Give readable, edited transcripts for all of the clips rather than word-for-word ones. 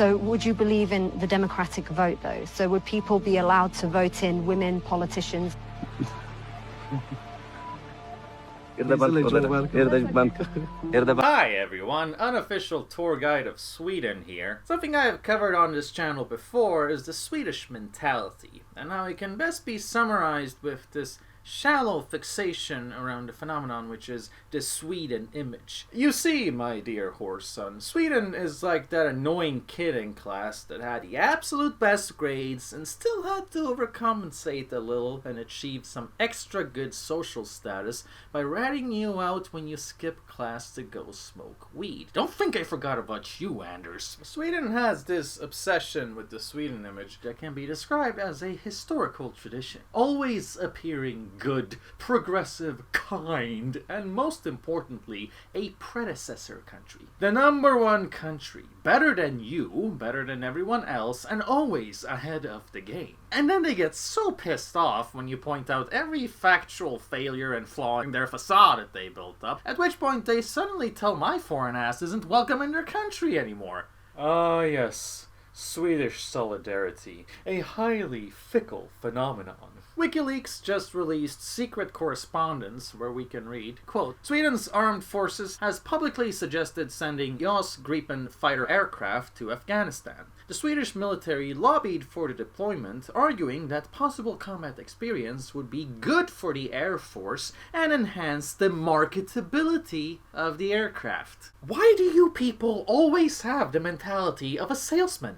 So would you believe in the democratic vote, though? So would people be allowed to vote in women politicians? Hi everyone, unofficial tour guide of Sweden here. Something I have covered on this channel before is the Swedish mentality, and how it can best be summarized with this shallow fixation around the phenomenon which is the Sweden image. You see, my dear horse son, Sweden is like that annoying kid in class that had the absolute best grades and still had to overcompensate a little and achieve some extra good social status by ratting you out when you skip class to go smoke weed. Don't think I forgot about you, Anders. Sweden has this obsession with the Sweden image that can be described as a historical tradition, always appearing good, progressive, kind, and most importantly, a predecessor country. The number one country, better than you, better than everyone else, and always ahead of the game. And then they get so pissed off when you point out every factual failure and flaw in their facade that they built up, at which point they suddenly tell my foreign ass isn't welcome in their country anymore. Ah, yes. Swedish solidarity, a highly fickle phenomenon. WikiLeaks just released secret correspondence where we can read, quote, Sweden's armed forces has publicly suggested sending JAS Gripen fighter aircraft to Afghanistan. The Swedish military lobbied for the deployment, arguing that possible combat experience would be good for the Air Force and enhance the marketability of the aircraft. Why do you people always have the mentality of a salesman?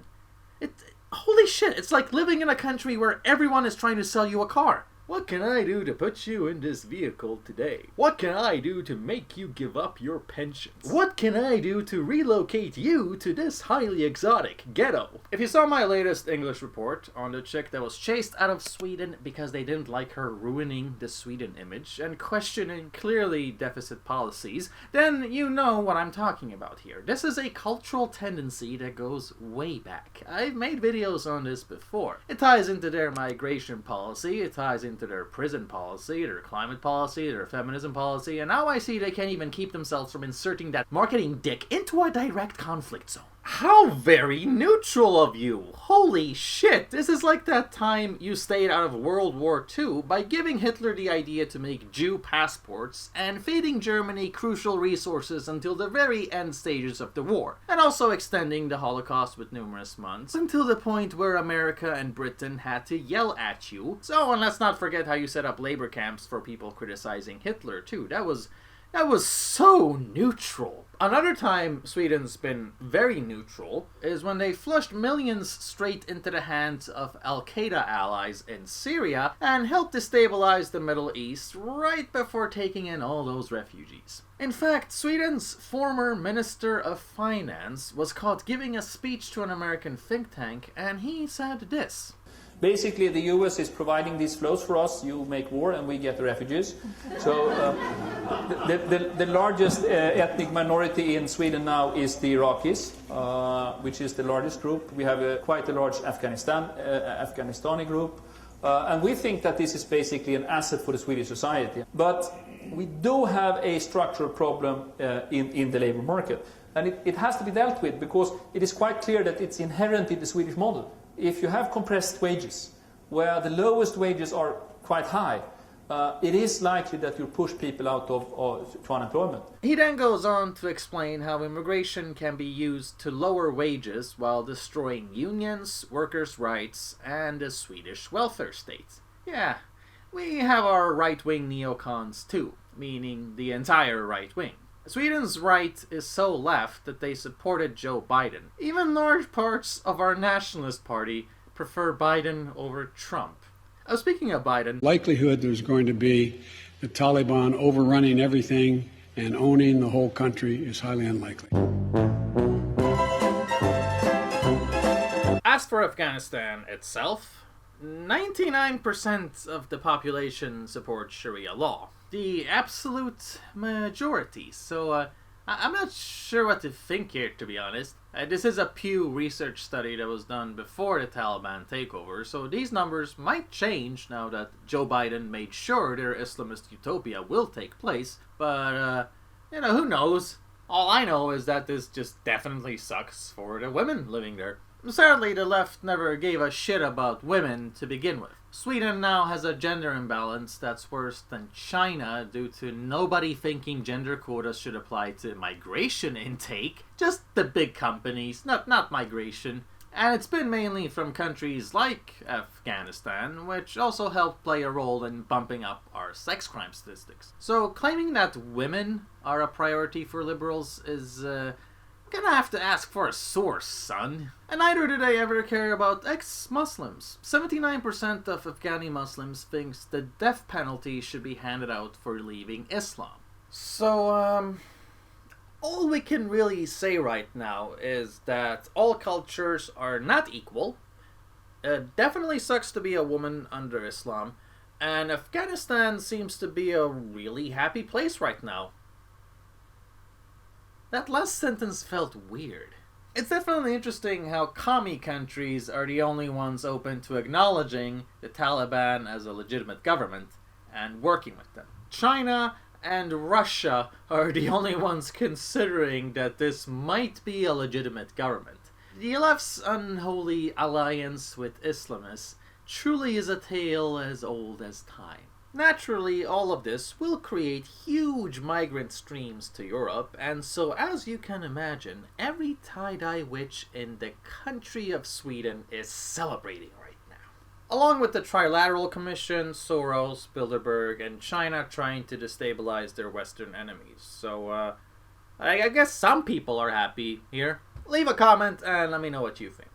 Holy shit, it's like living in a country where everyone is trying to sell you a car. What can I do to put you in this vehicle today? What can I do to make you give up your pensions? What can I do to relocate you to this highly exotic ghetto? If you saw my latest English report on the chick that was chased out of Sweden because they didn't like her ruining the Sweden image and questioning clearly deficit policies, then you know what I'm talking about here. This is a cultural tendency that goes way back. I've made videos on this before. It ties into their migration policy, it ties into their prison policy, their climate policy, their feminism policy, and now I see they can't even keep themselves from inserting that marketing dick into a direct conflict zone. How very neutral of you! Holy shit! This is like that time you stayed out of World War II by giving Hitler the idea to make Jew passports and feeding Germany crucial resources until the very end stages of the war, and also extending the Holocaust with numerous months until the point where America and Britain had to yell at you. So, and let's not forget how you set up labor camps for people criticizing Hitler too. That was so neutral. Another time Sweden's been very neutral is when they flushed millions straight into the hands of Al-Qaeda allies in Syria and helped destabilize the Middle East right before taking in all those refugees. In fact, Sweden's former Minister of Finance was caught giving a speech to an American think tank, and he said this. Basically, the US is providing these flows for us. You make war and we get the refugees. So the largest ethnic minority in Sweden now is the Iraqis, which is the largest group. We have quite a large Afghanistani group. And we think that this is basically an asset for the Swedish society. But we do have a structural problem in the labor market. And it has to be dealt with because it is quite clear that it's inherent in the Swedish model. If you have compressed wages, where the lowest wages are quite high, it is likely that you push people out to unemployment. He then goes on to explain how immigration can be used to lower wages while destroying unions, workers' rights, and the Swedish welfare state. Yeah, we have our right-wing neocons too, meaning the entire right wing. Sweden's right is so left that they supported Joe Biden. Even large parts of our nationalist party prefer Biden over Trump. Speaking of Biden... Likelihood there's going to be the Taliban overrunning everything and owning the whole country is highly unlikely. As for Afghanistan itself, 99% of the population supports Sharia law. The absolute majority. So I'm not sure what to think here, to be honest. This is a Pew Research study that was done before the Taliban takeover, so these numbers might change now that Joe Biden made sure their Islamist utopia will take place. But, who knows? All I know is that this just definitely sucks for the women living there. Sadly, the left never gave a shit about women to begin with. Sweden now has a gender imbalance that's worse than China due to nobody thinking gender quotas should apply to migration intake. Just the big companies, not migration. And it's been mainly from countries like Afghanistan, which also helped play a role in bumping up our sex crime statistics. So claiming that women are a priority for liberals is gonna have to ask for a source, son. And neither do they ever care about ex-Muslims. 79% of Afghani Muslims thinks the death penalty should be handed out for leaving Islam. So, all we can really say right now is that all cultures are not equal. It definitely sucks to be a woman under Islam, and Afghanistan seems to be a really happy place right now. That last sentence felt weird. It's definitely interesting how commie countries are the only ones open to acknowledging the Taliban as a legitimate government and working with them. China and Russia are the only ones considering that this might be a legitimate government. The left's unholy alliance with Islamists truly is a tale as old as time. Naturally, all of this will create huge migrant streams to Europe, and so as you can imagine, every tie-dye witch in the country of Sweden is celebrating right now. Along with the Trilateral Commission, Soros, Bilderberg, and China trying to destabilize their Western enemies. So, I guess some people are happy here. Leave a comment and let me know what you think.